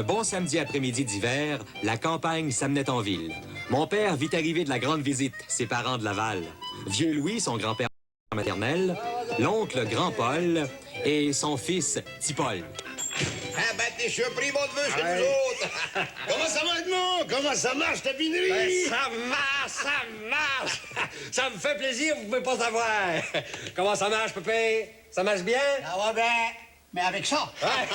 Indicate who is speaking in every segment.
Speaker 1: Un bon samedi après-midi d'hiver, la campagne s'amenait en ville. Mon père vit arriver de la grande visite, ses parents de Laval. Vieux Louis, son grand-père maternel, l'oncle Grand-Paul et son fils Petit-Paul.
Speaker 2: Ah ben, t'es surpris, mon neveu, chez nous autres. Comment ça va, Edmond? Comment ça marche, ta binerie?
Speaker 3: Ben, ça marche, ça marche. Ça me fait plaisir, vous pouvez pas savoir. Comment ça marche, Pépé? Ça marche bien?
Speaker 4: Ça va bien, mais avec ça.
Speaker 2: Ouais,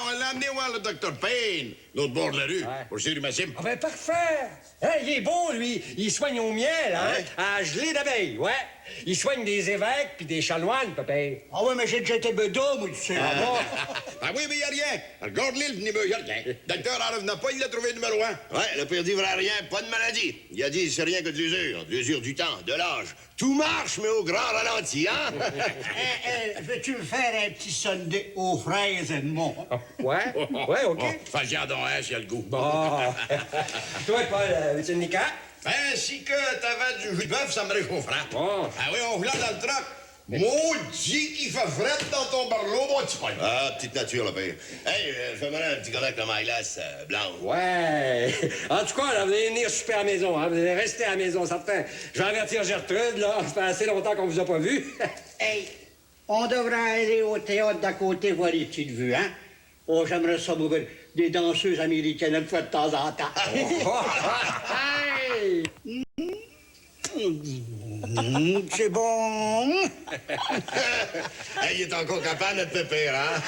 Speaker 2: on l'a amené voir le Dr Payne, l'autre bord de la rue, au du rhumatisme.
Speaker 3: Ah ben, parfait. Hein, il est bon, lui. Il soigne au miel, hein?
Speaker 2: Ouais.
Speaker 3: À gelée d'abeilles, ouais. Il soigne des évêques puis des chanoines, Pépé.
Speaker 4: Ah oui, mais j'ai déjà été bedeau, moi, tu sais.
Speaker 3: Ah bon?
Speaker 2: Ah oui, mais y a rien. Regarde-le, le numéro, y a rien. Docteur en revenant pas, il l'a trouvé numéro 1. Ouais, le père dit vrai rien, pas de maladie. Il a dit c'est rien que de l'usure du temps, de l'âge. Tout marche, mais au grand ralenti, hein?
Speaker 4: Veux-tu me faire un petit sundae aux fraises, Edmond?
Speaker 3: Ouais, ouais, OK.
Speaker 2: Fais-y en donc, hein, s'il y a le goût.
Speaker 3: Bon. Toi, Paul, veux-tu une liqueur?
Speaker 2: Ben, si que t'avais du jus de bœuf, ça me réchaufferait.
Speaker 3: Bon.
Speaker 2: Ah oui, on voulait dans le troc. Maudit qu'il fait fret dans ton barlot, mon petit poil. Ah, petite nature, le père. Hey, fais-moi un petit cognac de ma glace blanche.
Speaker 3: Ouais. En tout cas, là, vous allez venir super à la maison, hein. Vous allez rester à la maison, certain. Je vais avertir Gertrude, là. Ça fait assez longtemps qu'on vous a pas vu.
Speaker 4: Hey, on devrait aller au théâtre d'à côté voir les petites vues, hein? Oh, j'aimerais ça m'ouvrir des danseuses américaines une fois de temps en temps.
Speaker 3: Hey!
Speaker 4: C'est bon.
Speaker 2: Hey, il est encore capable, notre pépère, hein?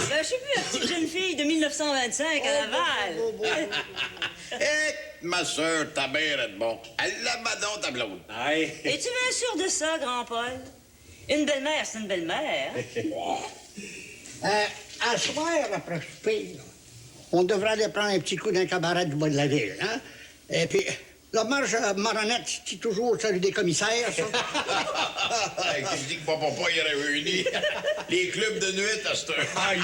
Speaker 5: Ben, je sais plus, la petite jeune fille de 1925 à Laval.
Speaker 2: Hé, ma soeur, ta mère est bon. Elle l'a badon, ta blonde.
Speaker 3: Hey.
Speaker 5: Es-tu bien sûr de ça, grand-Paul? Une belle-mère, c'est une belle-mère.
Speaker 4: À soir, après souper, là, on devrait aller prendre un petit coup d'un cabaret du bas de la ville, hein? Et puis, la marge maronnette, c'est toujours celui des commissaires, ça?
Speaker 2: Je dis que papa, il aurait réuni les clubs de nuit à cette heure.
Speaker 3: Ah,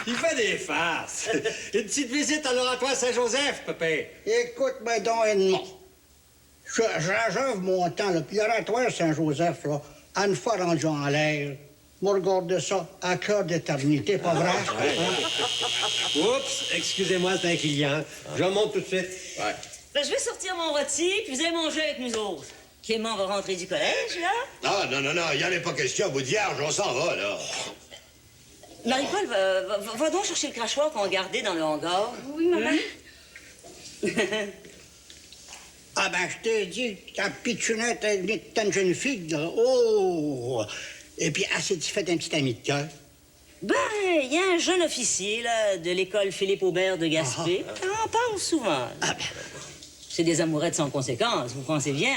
Speaker 3: il fait des farces. Une petite visite à l'oratoire Saint-Joseph, Pépé.
Speaker 4: Écoute-moi donc, Edmond. J'ajoute mon temps, là, puis l'oratoire Saint-Joseph, là, à une fois rendu en l'air, moi, regarde ça à cœur d'éternité, pas vrai?
Speaker 3: Oups, excusez-moi, c'est un client. Je monte tout de suite.
Speaker 2: Ouais.
Speaker 5: Ben, je vais sortir mon rôti, puis vous allez manger avec nous autres. Clément va rentrer du collège, là.
Speaker 2: Ah, non, il n'y en a pas question. Au bout de vierge, on s'en va, là.
Speaker 5: Marie-Paul, va donc chercher le crachoir qu'on a gardé dans le hangar.
Speaker 6: Oui, maman.
Speaker 4: Ah ben, je te dis, ta pitchounette, t'es une jeune fille, là. Oh! Et puis, ah, c'est-tu fait un petit ami de cœur?
Speaker 5: Ben, il y a un jeune officier, là, de l'école Philippe Aubert de Gaspé. On en parle souvent.
Speaker 4: Ah ben,
Speaker 5: C'est des amourettes sans conséquence, vous pensez bien.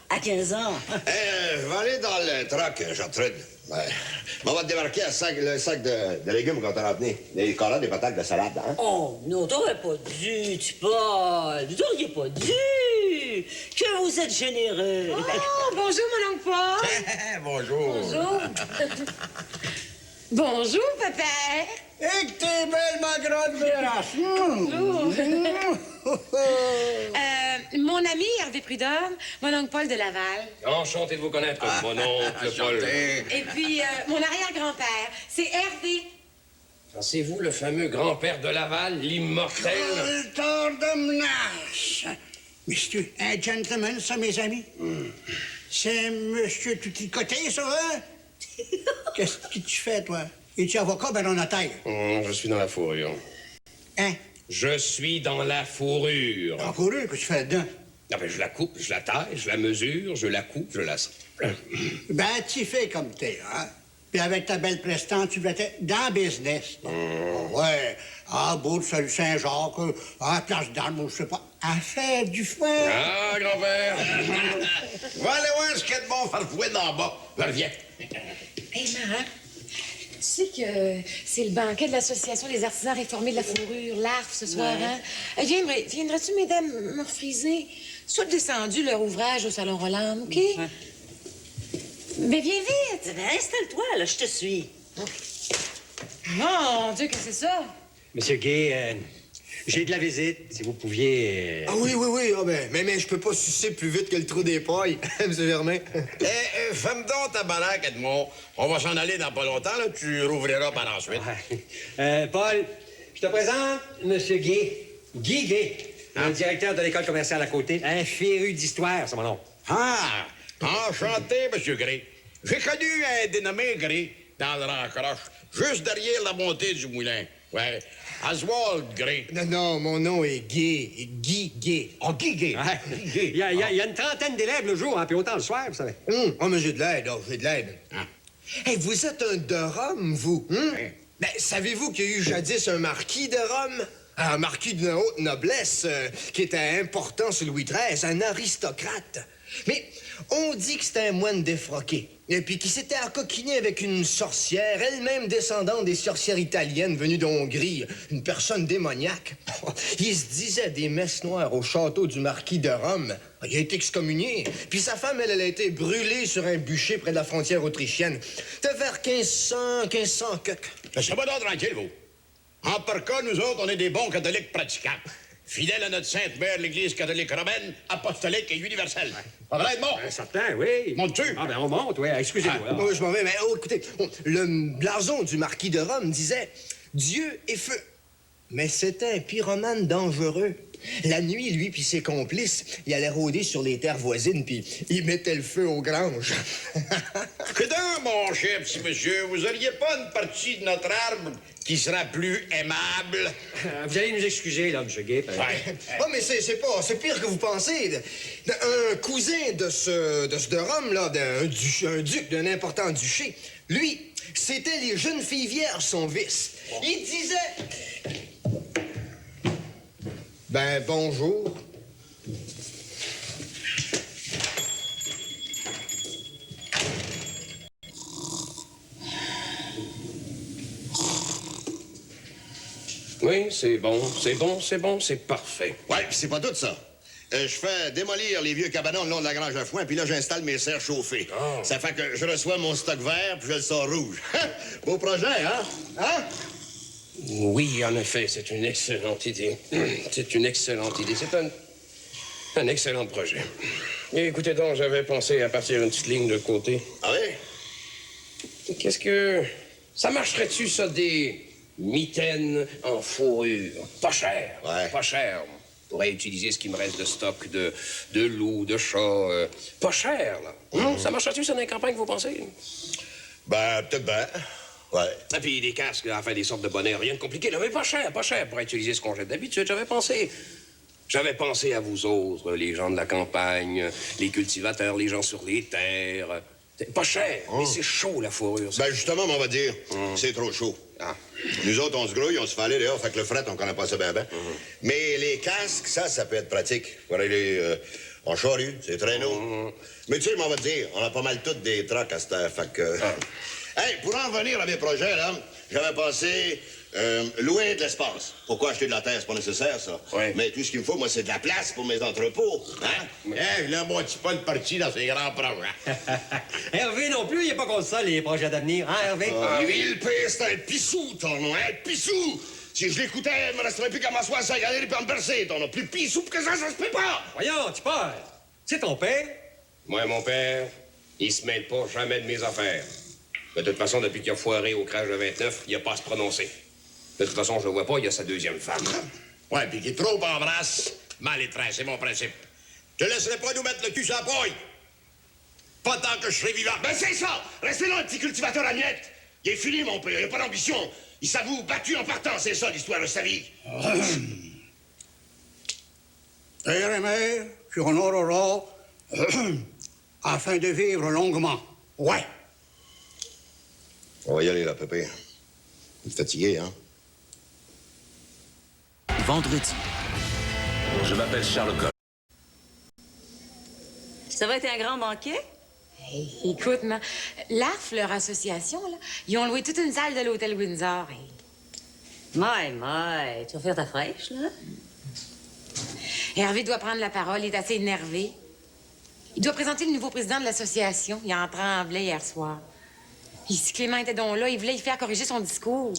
Speaker 5: À 15 ans.
Speaker 2: Je vais aller dans le troc, Gertrude. Ouais. On va te débarquer le sac de légumes qu'on t'a ramené. Les carottes, des patates de salade, hein?
Speaker 5: Oh, non, t'aurais pas dû, tu Paul. Vous auriez pas dû. Que vous êtes généreux.
Speaker 6: Oh, bonjour, mon oncle Paul.
Speaker 2: Bonjour.
Speaker 6: Bonjour. Bonjour, papa.
Speaker 4: et que t'es belle, ma grande Vérace!
Speaker 6: Mon ami Hervé Prudhomme, mon oncle Paul de Laval.
Speaker 3: Enchanté de vous connaître, mon oncle Paul.
Speaker 6: Et puis, mon arrière-grand-père, c'est Hervé.
Speaker 3: C'est vous le fameux grand-père de Laval, l'immortel?
Speaker 4: Le tort de menace! Mais c'est un gentleman, ça, mes amis? C'est monsieur Touticoté, ça, hein? Qu'est-ce que tu fais, toi? Es-tu avocat, ben on a taille?
Speaker 3: Je suis dans la fourrure.
Speaker 4: Hein?
Speaker 3: Je suis dans la fourrure.
Speaker 4: En fourrure, que tu fais dedans?
Speaker 3: Ah ben, je la coupe, je la taille, je la mesure, je la coupe, je la...
Speaker 4: Ben, tu fais comme t'es, hein? Puis avec ta belle prestance, tu vas être dans le business. Ouais, à bout de Saint-Jacques, à la place d'Armes, je sais pas, à faire du foin.
Speaker 3: Ah, grand-père!
Speaker 2: Va aller voir ce qu'il y a de bon farfouet d'en bas. Reviens.
Speaker 6: Hé, Marin, tu sais que c'est le banquet de l'Association des artisans réformés de la fourrure, l'ARF, ce soir, hein? Viendrais-tu m'aider à me refriser? Soit descendu leur ouvrage au Salon Roland, OK?
Speaker 5: Ouais.
Speaker 6: Mais viens vite!
Speaker 5: Ben, installe-toi, là, je te suis.
Speaker 6: Mon Dieu, que c'est ça?
Speaker 3: Monsieur Gay, j'ai de la visite. Si vous pouviez...
Speaker 7: Ah oui, ah mais je peux pas sucer plus vite que le trou des pailles, monsieur Vernet.
Speaker 2: Femme donc ta baraque, Edmond. On va s'en aller dans pas longtemps, là. Tu rouvriras par ensuite.
Speaker 3: Paul, te présente M. Gay. Guy Gay, le directeur de l'école commerciale à côté. Un féru d'histoire, c'est mon nom.
Speaker 2: Ah, enchanté, M. Gray. J'ai connu un dénommé Gray dans le Rancroche, juste derrière la montée du moulin. Ouais, Oswald Gray.
Speaker 7: Non, mon nom est Gay. Guy Gay.
Speaker 2: Oh, Guy Gay.
Speaker 3: Ouais. Il y a une trentaine d'élèves le jour, hein, puis autant le soir, vous savez.
Speaker 7: Oh, mais j'ai de l'aide, j'ai de l'aide. Hey, vous êtes un de Rome, vous? Ben, savez-vous qu'il y a eu jadis un marquis de Rome? Un marquis de haute noblesse qui était important sur Louis XIII, un aristocrate. Mais on dit que c'était un moine défroqué. Et puis qui s'était accoquiné avec une sorcière, elle-même descendante des sorcières italiennes venues de Hongrie, une personne démoniaque. Il se disait des messes noires au château du marquis de Rome. Il a été excommunié. Puis sa femme, elle a été brûlée sur un bûcher près de la frontière autrichienne. C'était vers 1500 quelques.
Speaker 2: Laissez-moi donc tranquille, vous. En par cas, nous autres, on est des bons catholiques pratiquants. Fidèles à notre sainte mère, l'Église catholique romaine, apostolique et universelle. Pas vrai, bon?
Speaker 3: Certain, oui.
Speaker 2: Montes-tu?
Speaker 3: Ah, ben on monte, oui. Excusez-moi.
Speaker 7: Moi, je m'en vais, mais écoutez, le blason du marquis de Rome disait « Dieu et feu ». Mais c'était un pyromane dangereux. La nuit, lui puis ses complices, ils allaient rôder sur les terres voisines, puis ils mettaient le feu aux granges.
Speaker 2: Que donc, mon cher petit monsieur, vous auriez pas une partie de notre arbre qui sera plus aimable?
Speaker 3: Vous allez nous excuser, là, M. Gay.
Speaker 2: Ouais.
Speaker 7: Oh, mais c'est pire que vous pensez. Un cousin de ce Rome, là, un duc d'un important duché, lui, c'était les jeunes filles vierges, son vice. Il disait... Ben, bonjour.
Speaker 8: Oui, c'est bon, c'est bon, c'est bon, c'est parfait.
Speaker 2: Ouais, pis c'est pas tout ça. Je fais démolir les vieux cabanons le long de la grange à foin, puis là, j'installe mes serres chauffées.
Speaker 8: Oh.
Speaker 2: Ça fait que je reçois mon stock vert, puis je le sors rouge. Beau projet, hein? Hein?
Speaker 8: Oui, en effet, c'est une excellente idée. C'est une excellente idée. C'est un excellent projet. Et écoutez donc, j'avais pensé à partir une petite ligne de côté.
Speaker 2: Ah oui?
Speaker 8: Qu'est-ce que... Ça marcherait-tu, ça, des mitaines en fourrure? Pas cher.
Speaker 2: Ouais.
Speaker 8: Pas cher. On pourrait utiliser ce qui me reste de stock de loups, de chats. Pas cher, là. Non, ça marcherait-tu, ça, dans les campagnes, vous pensez?
Speaker 2: Ben, peut-être bien. Ouais.
Speaker 8: Et puis des casques, enfin des sortes de bonnets, rien de compliqué. Là, mais pas cher pour utiliser ce qu'on jette d'habitude. J'avais pensé à vous autres, les gens de la campagne, les cultivateurs, les gens sur les terres. C'est pas cher, mais c'est chaud, la fourrure. Ça.
Speaker 2: Ben, justement, on va dire, c'est trop chaud.
Speaker 8: Ah.
Speaker 2: Nous autres, on se grouille, on se fait aller dehors, fait que le fret, on connaît pas ça bien, ben. Mais les casques, ça peut être pratique. Pour aller en charrue, c'est traîneau. Mais tu sais, on va te dire, on a pas mal toutes des trucks à cette heure, fait que... Hey, pour en venir à mes projets, là, j'avais pensé louer de l'espace. Pourquoi acheter de la terre? C'est pas nécessaire, ça.
Speaker 8: Oui.
Speaker 2: Mais tout ce qu'il me faut, moi, c'est de la place pour mes entrepôts. Hein? Hey, là, moi, tu pas une partie dans ces grands projets.
Speaker 3: Hervé non plus, il n'est pas contre ça, les projets d'avenir. Hein, Hervé?
Speaker 2: Lui, le pire, c'est un pissou, ton nom, hein? Pissou! Si je l'écoutais, il me resterait plus qu'à m'asseoir sans regarder puis à me bercer, ton nom. Plus pissou que ça se peut pas!
Speaker 3: Voyons, tu parles. C'est ton père?
Speaker 8: Moi, mon père, il se mêle pas jamais de mes affaires. De toute façon, depuis qu'il a foiré au crash de 29, il a pas à se prononcer. De toute façon, je le vois pas, il y a sa deuxième femme.
Speaker 2: Ouais, puis qui trop embrasse, mal étreint, c'est mon principe. Je laisserai pas nous mettre le cul sur la poille. Pas tant que je serai vivant. Ben c'est ça! Restez là, le petit cultivateur à miettes. Il est fini, mon père, il a pas d'ambition. Il s'avoue battu en partant, c'est ça l'histoire de sa vie.
Speaker 4: Père et mère, sur un aurora, afin de vivre longuement. Ouais.
Speaker 2: On va y aller, là, pépé. Vous êtes fatigué, hein?
Speaker 9: Vendredi.
Speaker 10: Je m'appelle Charles Coll.
Speaker 5: Ça va être un grand banquet?
Speaker 6: Hey, écoute, l'ARF, leur association, là, ils ont loué toute une salle de l'hôtel Windsor. Hey.
Speaker 5: Tu vas faire ta fraîche, là?
Speaker 6: Hervé doit prendre la parole, il est assez énervé. Il doit présenter le nouveau président de l'association. Il en tremblait hier soir. Et si Clément était donc là, il voulait y faire corriger son discours.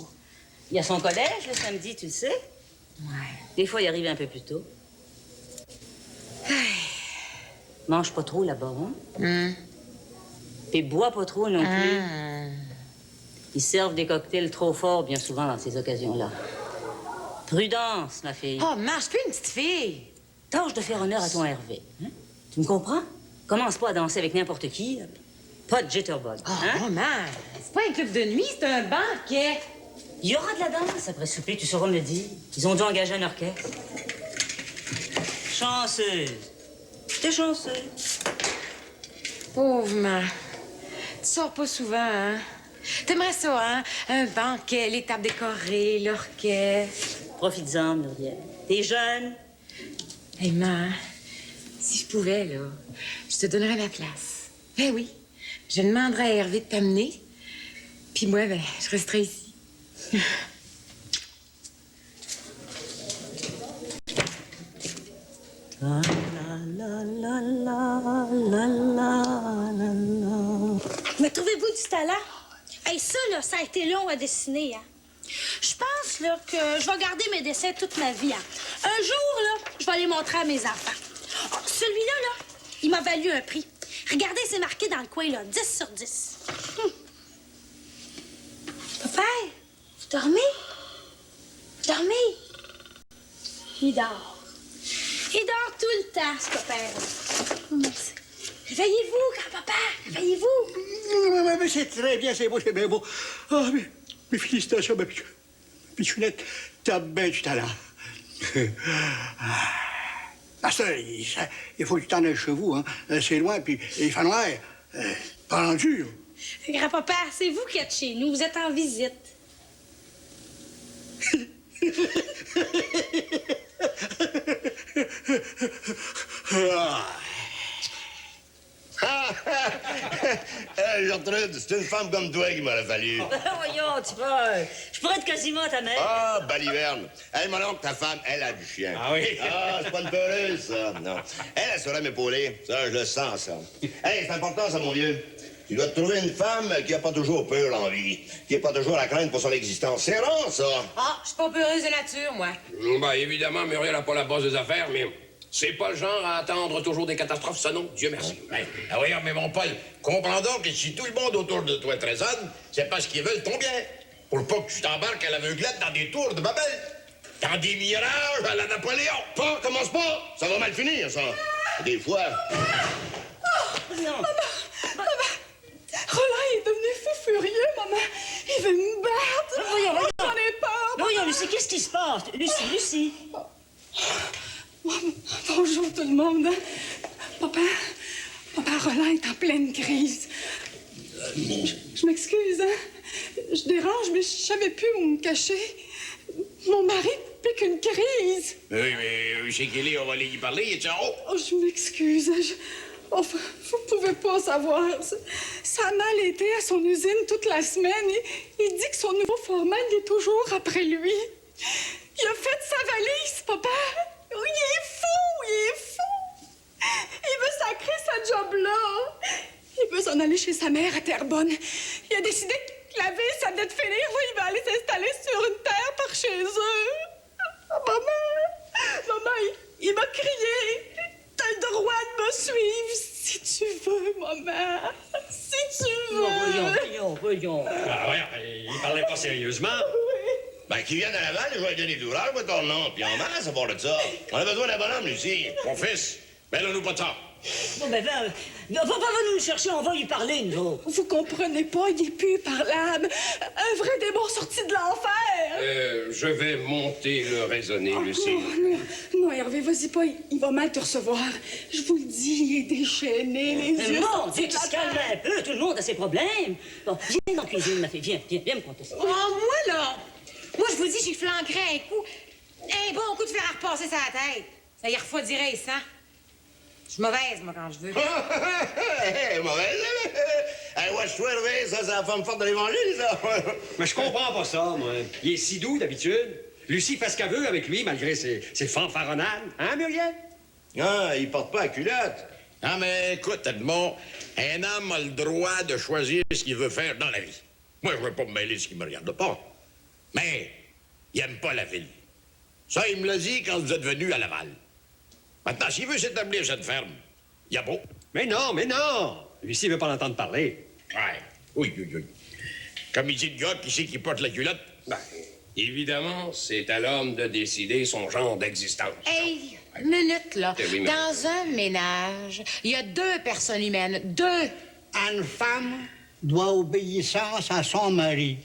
Speaker 5: Il y a son collège le samedi, tu le sais?
Speaker 6: Ouais.
Speaker 5: Des fois, il arrive un peu plus tôt. Mange pas trop là-bas, hein? Et bois pas trop non plus. Ils servent des cocktails trop forts bien souvent dans ces occasions-là. Prudence, ma fille.
Speaker 6: Oh, Marc, je suis plus une petite fille.
Speaker 5: Tâche de faire honneur à ton Hervé. Hein? Tu me comprends? Commence pas à danser avec n'importe qui. Pas de jitterbug.
Speaker 6: Oh,
Speaker 5: Hein?
Speaker 6: Marc, c'est pas un club de nuit, c'est un banquet.
Speaker 5: Il y aura de la danse après souper, tu sauras me le dire. Ils ont dû engager un orchestre. Chanceuse. T'es chanceuse.
Speaker 6: Pauvre Marc. Tu sors pas souvent, hein? T'aimerais ça, hein? Un banquet, les tables décorées, l'orchestre.
Speaker 5: Profites-en, Muriel. T'es jeune.
Speaker 6: Hey, Marc, si je pouvais, là, je te donnerais la place. Ben oui. Je demanderais à Hervé de t'amener. Puis moi, ben, je resterais ici.
Speaker 5: La, la, la, la, la, la, la, la.
Speaker 9: Mais trouvez-vous du talent? Hey, ça, là, ça a été long à dessiner, hein? Je pense, là, que je vais garder mes dessins toute ma vie, hein? Un jour, là, je vais les montrer à mes enfants. Oh, celui-là, là, il m'a valu un prix. Regardez, c'est marqué dans le coin, là, 10 sur 10. Papa, vous dormez? Vous dormez? Il dort. Il dort tout le temps, ce papa-là. Réveillez-vous, grand-papa! Réveillez-vous!
Speaker 4: Mais c'est très bien, c'est beau, c'est bien beau. Ah, mes félicitations, ma pichounette, t'as bien du talent. Ah, ça, il faut que tu t'en ailles chez vous, hein. C'est loin, puis il fait noir. Pas rendu.
Speaker 9: Grand-papa, c'est vous qui êtes chez nous, vous êtes en visite.
Speaker 2: Gertrude, c'est une femme comme toi qui m'aurait fallu.
Speaker 5: Voyons, tu peux. Je pourrais être quasiment ta mère.
Speaker 2: Ah, baliverne. Hey, mon oncle, ta femme, elle a du chien.
Speaker 3: Ah oui?
Speaker 2: Ah, c'est pas une peureuse, ça. Non. Elle saurait m'épauler. Ça, je le sens, ça. Hey, c'est important, ça, mon vieux. Tu dois te trouver une femme qui n'a pas toujours peur en vie, qui n'a pas toujours la crainte pour son existence. C'est rare, ça.
Speaker 6: Ah, je suis pas peureuse de nature, moi.
Speaker 8: Ben, évidemment, Muriel n'a pas la base des affaires, mais c'est pas le genre à attendre toujours des catastrophes, ça, non? Dieu merci.
Speaker 11: Ah oui, mais mon Paul, comprends donc que si tout le monde autour de toi te raisonne, c'est parce qu'ils veulent ton bien. Pour pas que tu t'embarques à l'aveuglette dans des tours de Babel. Dans des mirages à la Napoléon.
Speaker 2: Pas, commence pas. Ça va mal finir, ça. Des fois.
Speaker 5: Non.
Speaker 12: Roland est devenu fou furieux, maman. Il veut me battre.
Speaker 5: Voyons.
Speaker 12: J'en ai peur.
Speaker 5: Voyons, Lucie, qu'est-ce qui se passe? Lucie.
Speaker 12: Bonjour tout le monde. Papa, Roland est en pleine crise. Je m'excuse, hein. Je dérange, mais je savais plus où me cacher. Mon mari pique une crise.
Speaker 11: Oui, mais chez Kelly, on va aller y parler, et ciao.
Speaker 12: Oh, je m'excuse. Oh, vous pouvez pas savoir. Ça a mal été à son usine toute la semaine. Il dit que son nouveau foreman est toujours après lui. Il a fait sa valise, papa. Il est fou. Il veut sacrer sa job-là. Il veut s'en aller chez sa mère à Terrebonne. Il a décidé que la vie, ça venait de finir. Il va aller s'installer sur une terre par chez eux. Maman, il m'a crié. T'as le droit de me suivre si tu veux, maman. Si tu veux.
Speaker 5: Voyons.
Speaker 3: Ah, voyons, il parlait pas sérieusement.
Speaker 2: Ben, qu'ils viennent à Laval, je vais lui donner d'ouvrage, moi, ton nom. Puis en masse, à part de ça. On a besoin d'un bonhomme, Lucie.
Speaker 11: Mon fils, mêle-nous pas de ça.
Speaker 5: Bon, ben, papa va nous le chercher, on va lui parler, nous autres.
Speaker 12: Vous comprenez pas, il est plus parlable. Un vrai démon sorti de l'enfer.
Speaker 8: Je vais monter le raisonner, Lucie.
Speaker 12: Non, Hervé, vas-y pas, il va mal te recevoir. Je vous le dis, il est déchaîné, les yeux.
Speaker 5: Mon Dieu, tu te calmes un peu, tout le monde a ses problèmes. Bon, viens dans la cuisine, ma fille, viens me conter ça.
Speaker 6: Oh, moi, là, je vous dis, j'y flanquerais un coup. Un bon coup de fer à repasser sa tête. Ça y refroidirait, ça. Je suis mauvaise, moi, quand je veux.
Speaker 2: Mauvaise. Hey, watch-toi, Hervé, ça, c'est la femme forte de l'évangile, ça.
Speaker 3: Mais je comprends pas ça, moi. Il est si doux, d'habitude. Lucie fait ce qu'elle veut avec lui, malgré ses fanfaronnades. Hein, Muriel?
Speaker 2: Ah, il porte pas la culotte.
Speaker 11: Ah, mais écoute, Edmond, un homme a le droit de choisir ce qu'il veut faire dans la vie. Moi, je veux pas me mêler de ce qui me regarde pas. Mais il aime pas la ville. Ça, il me l'a dit quand vous êtes venu à Laval. Maintenant, s'il veut s'établir cette ferme, il y a beau.
Speaker 3: Mais non! Lucie veut pas l'entendre parler.
Speaker 11: Ouais, oui. Comme il dit le gars qui sait qu'il porte la culotte.
Speaker 3: Ben,
Speaker 8: Évidemment, c'est à l'homme de décider son genre d'existence.
Speaker 6: Hey, minute, là.
Speaker 8: Eh oui, mais-
Speaker 6: Dans un ménage, il y a 2 personnes humaines. 2!
Speaker 4: Une femme doit obéissance à son mari.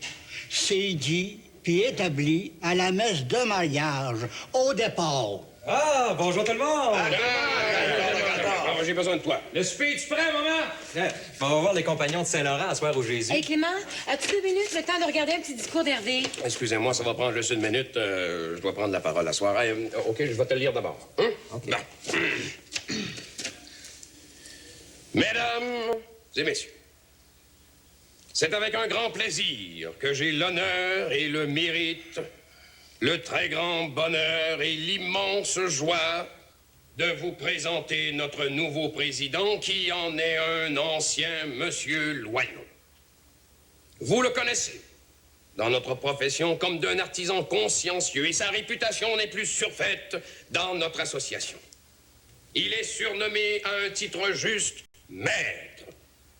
Speaker 4: C'est dit puis établi à la messe de mariage, au départ.
Speaker 1: Ah, bonjour tout le monde!
Speaker 8: Ah, j'ai besoin de toi.
Speaker 1: Le souper, tu prêt, maman? On va voir les compagnons de Saint-Laurent à soir au Jésus.
Speaker 6: Hey, Clément, as-tu 2 minutes le temps de regarder un petit discours d'Hervé?
Speaker 8: Excusez-moi, ça va prendre juste 1 minute. Je dois prendre la parole à soir. OK, je vais te le lire d'abord. Hein?
Speaker 1: OK.
Speaker 8: Bon. Mesdames et messieurs, c'est avec un grand plaisir que j'ai l'honneur et le mérite, le très grand bonheur et l'immense joie de vous présenter notre nouveau président qui en est un ancien monsieur Loignot. Vous le connaissez dans notre profession comme d'un artisan consciencieux et sa réputation n'est plus surfaite dans notre association. Il est surnommé à un titre juste maître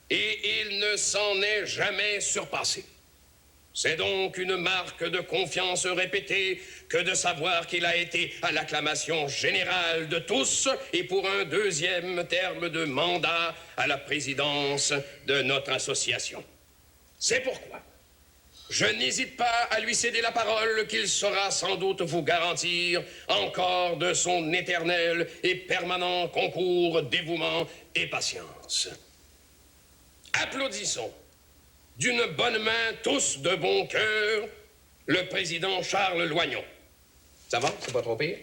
Speaker 8: et il ne s'en est jamais surpassé. C'est donc une marque de confiance répétée que de savoir qu'il a été à l'acclamation générale de tous et pour un 2e terme de mandat à la présidence de notre association. C'est pourquoi je n'hésite pas à lui céder la parole qu'il saura sans doute vous garantir encore de son éternel et permanent concours, dévouement et patience. Applaudissons d'une bonne main, tous de bon cœur, le président Charles Loignon. Ça va? C'est pas trop pire?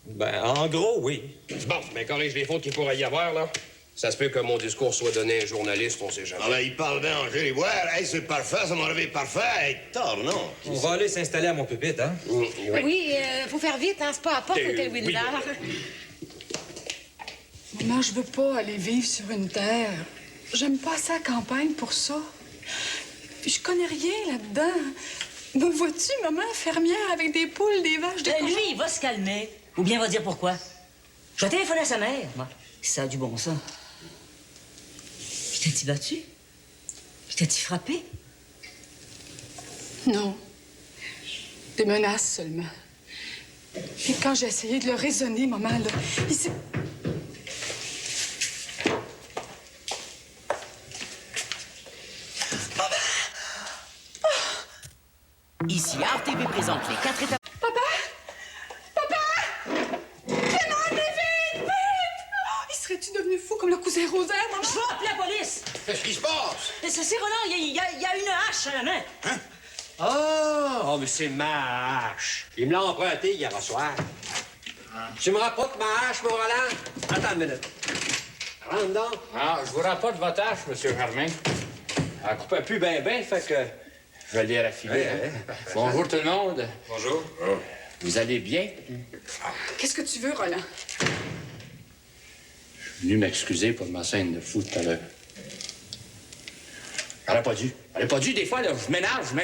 Speaker 1: Ben, en gros, oui.
Speaker 8: Bon, mais corrige les fautes qu'il pourrait y avoir, là. Ça se peut que mon discours soit donné à un journaliste, on sait jamais.
Speaker 2: Ah ben, il parle bien en les boire. Hey, c'est parfait, ça m'a réveillé parfait. Hey, tard, non?
Speaker 1: On va aller s'installer à mon pupitre, hein?
Speaker 6: Oui, faut faire vite, hein? C'est pas à porte, l'hôtel
Speaker 8: oui.
Speaker 6: Windsor.
Speaker 12: Maman, je veux pas aller vivre sur une terre. J'aime pas ça, la campagne, pour ça. Puis je connais rien là-dedans. Me vois-tu, maman, fermière avec des poules, des vaches, des
Speaker 5: Lui,
Speaker 12: cochons?
Speaker 5: il va se calmer. Ou bien il va dire pourquoi. Je vais téléphoner à sa mère, moi. Ça a du bon sens. Je t'ai-tu battu? Je t'ai-tu frappé?
Speaker 12: Non. Des menaces seulement. Et quand j'ai essayé de le raisonner, maman, là, il s'est...
Speaker 13: Ici RTV présente les 4 étapes.
Speaker 12: Papa! Papa! Clément, vite! Vite! Oh, il serait-tu devenu fou comme le cousin Rosaire, maman?
Speaker 5: Je vais appeler la police!
Speaker 2: Qu'est-ce qui se passe?
Speaker 5: C'est Roland, il y a une hache à la main.
Speaker 2: Hein?
Speaker 3: Oh, mais c'est ma hache. Il me l'a emprunté hier soir. Tu me rapportes ma hache, mon Roland? Attends une minute. Rentre donc.
Speaker 14: Ah, je vous rapporte votre hache, monsieur Germain. Elle coupait plus bien, fait que je l'ai raffilée. Bonjour tout le monde.
Speaker 10: Bonjour.
Speaker 14: Vous allez bien?
Speaker 12: Qu'est-ce que tu veux, Roland?
Speaker 14: Je suis venu m'excuser pour ma scène de foot tout à l'heure. Elle aurait pas dû. Des fois, là, je m'énerve.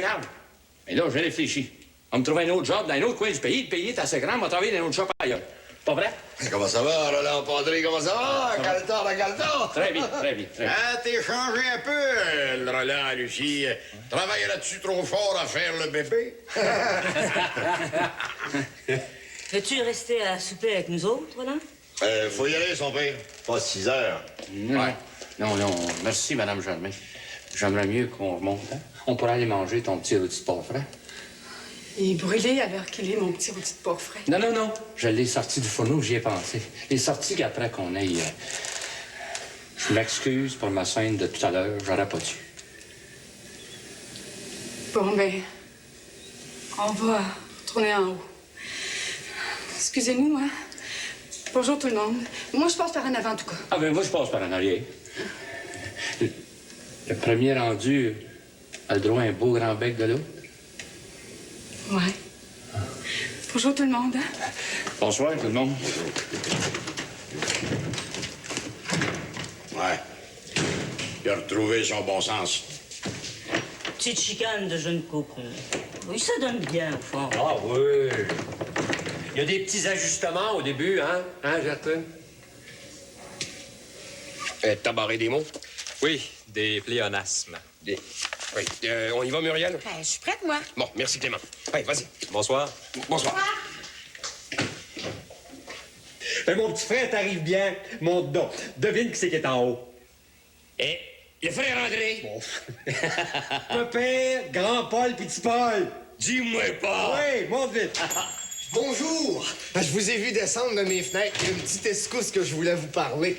Speaker 14: Mais là, j'ai réfléchi. On me trouver un autre job dans un autre coin du pays. Le pays est assez grand, on va travailler dans un autre shop ailleurs. Pas vrai?
Speaker 2: Comment ça va, Roland Padré? Comment ça va? Calton!
Speaker 14: Très bien.
Speaker 11: Ah, t'es changé un peu, le Roland, Lucie. Travaille là-dessus trop fort à faire le bébé.
Speaker 5: Veux-tu rester à souper avec nous autres, Roland?
Speaker 2: Faut y aller, son père. Pas 6 heures.
Speaker 14: Ouais. Non, merci, Madame Germain. J'aimerais mieux qu'on remonte. Hein? On pourrait aller manger ton petit rôti de porc frais.
Speaker 12: Il est brûlé alors qu'il est, mon petit rôti de porc frais.
Speaker 14: Non. Je l'ai sorti du fourneau, j'y ai pensé. Il est sorti qu'après qu'on aille... Je m'excuse pour ma scène de tout à l'heure, j'aurais pas dû.
Speaker 12: Bon, ben, on va retourner en haut. Excusez-nous, hein. Bonjour tout le monde. Moi, je passe par en avant, en tout cas.
Speaker 14: Ah ben moi, je passe par en arrière. Le premier rendu a le droit à un beau grand bec de l'eau.
Speaker 12: Ouais. Bonjour tout le monde, hein.
Speaker 14: Bonsoir, tout le monde.
Speaker 11: Ouais. Il a retrouvé son bon sens.
Speaker 5: Petite chicane de jeunes cocons. Oui, ça donne bien, au fond.
Speaker 3: Ah oui. Il y a des petits ajustements au début, hein? Hein, Gertrude?
Speaker 8: T'as barré des mots?
Speaker 1: Oui, des pléonasmes.
Speaker 8: Oui. On y va, Muriel?
Speaker 6: Je suis prête, moi.
Speaker 8: Bon, merci, Clément. Allez, vas-y.
Speaker 1: Bonsoir.
Speaker 8: Bonsoir.
Speaker 3: Mon petit frère, t'arrives bien. Monte donc. Devine qui c'est qui est en haut.
Speaker 8: Et le frère André.
Speaker 3: Pépère, grand Paul, petit Paul.
Speaker 8: Dis-moi pas.
Speaker 3: Oui, monte vite.
Speaker 7: Bonjour! Je vous ai vu descendre de mes fenêtres. Il y a une petite escousse que je voulais vous parler.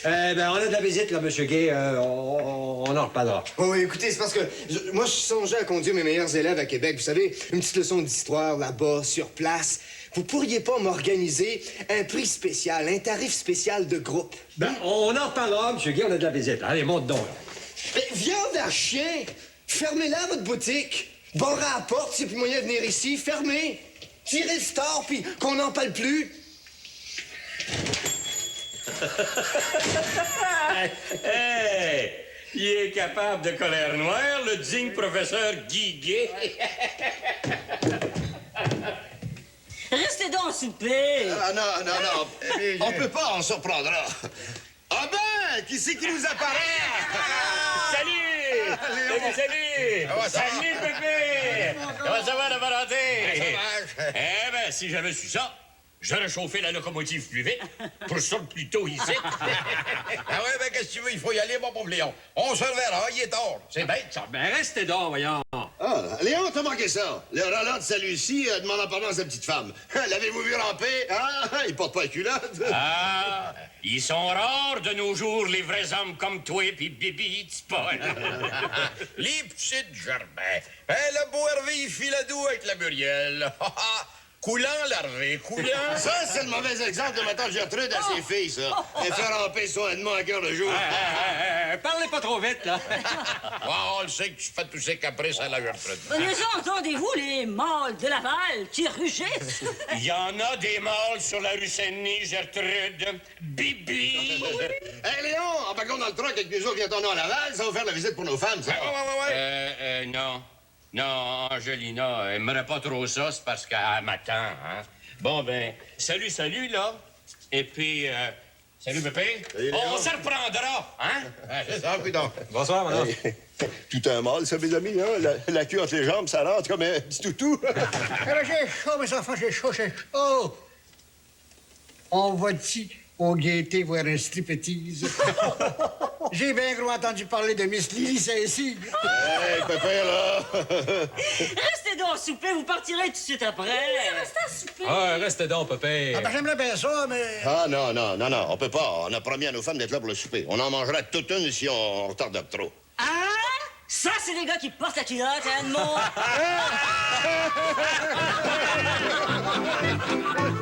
Speaker 3: On a de la visite, là, Monsieur Gay. On en reparlera.
Speaker 7: Oui, écoutez, c'est parce que moi, je songeais à conduire mes meilleurs élèves à Québec. Vous savez, une petite leçon d'histoire là-bas, sur place. Vous pourriez pas m'organiser un prix spécial, un tarif spécial de groupe?
Speaker 3: On en reparlera, Monsieur Gay. On a de la visite. Allez, monte donc.
Speaker 7: Mais viande à chien! Fermez-la, votre boutique! Barrez à la porte, s'il n'y a plus moyen de venir ici. Fermez! Tirez le store, puis qu'on n'en parle plus.
Speaker 14: Hey! Il est capable de colère noire, le digne professeur Guy Gay.
Speaker 5: Restez donc, souper.
Speaker 2: Ah, non. On peut pas, on surprendra. Ah ben, qui c'est qui nous apparaît?
Speaker 14: Salut! Salut! Salut, Pépé! Comment ça va, la Valentin? Eh ben, si j'avais su ça, j'aurais chauffé la locomotive plus vite pour sortir plus tôt ici.
Speaker 11: Ah ouais, ben qu'est-ce que tu veux? Il faut y aller, mon pauvre Léon. On se reverra, il est tard.
Speaker 14: C'est bête, ça. Ben, restez donc, voyons.
Speaker 2: Ah, Léon, t'as manqué ça. Le Roland de Saint-Lucie demande pardon à sa petite femme. L'avez-vous vu ramper? Ah, il porte pas la culotte.
Speaker 14: Ah, ils sont rares de nos jours, les vrais hommes comme toi puis Bibi, petit Paul.
Speaker 11: Les petites gerbins. Le beau Hervé, il file à dos avec la Muriel. Coulant, l'Hervé, coulant.
Speaker 2: Ça, c'est le mauvais exemple de ma tante Gertrude à ses filles, ça. Elle fait ramper soignement à cœur de jour.
Speaker 3: Parlez pas trop vite, là.
Speaker 11: On le sait que tu fais tous ces caprices à la Gertrude.
Speaker 5: Les entendez-vous, les mâles de Laval qui rugissent?
Speaker 14: Il y en a des mâles sur la rue Saint-Denis, Gertrude. Bibi!
Speaker 2: Hé, Léon, embarquons dans le truck avec nous autres, viens-t'en à Laval, ça va faire la visite pour nos femmes, ça.
Speaker 14: Non. Non, Angelina, elle aimerait pas trop ça, c'est parce qu'elle m'attend, hein. Bon, ben, salut, là. Et puis, salut, Pépé. On se reprendra, hein?
Speaker 11: C'est ça, puis donc.
Speaker 1: Bonsoir, madame.
Speaker 2: Tout un mal, ça, mes amis, hein? La queue entre les jambes, ça rentre comme un petit toutou.
Speaker 4: J'ai chaud, mes enfants, j'ai chaud. On va-t-il au Gaieté voir un striptease? J'ai bien gros entendu parler de Miss Lily Saint-Cyr.
Speaker 2: Hey, Pépé, là!
Speaker 5: Restez donc, souper, vous partirez tout de suite après.
Speaker 9: Restez à souper.
Speaker 1: Ah, restez donc, Pépé.
Speaker 4: Ah, ben, j'aimerais bien ça, mais...
Speaker 2: Ah, non, on peut pas. On a promis à nos femmes d'être là pour le souper. On en mangera toute une si on retarde trop.
Speaker 5: Ah! Ça, c'est les gars qui portent la culotte, hein, de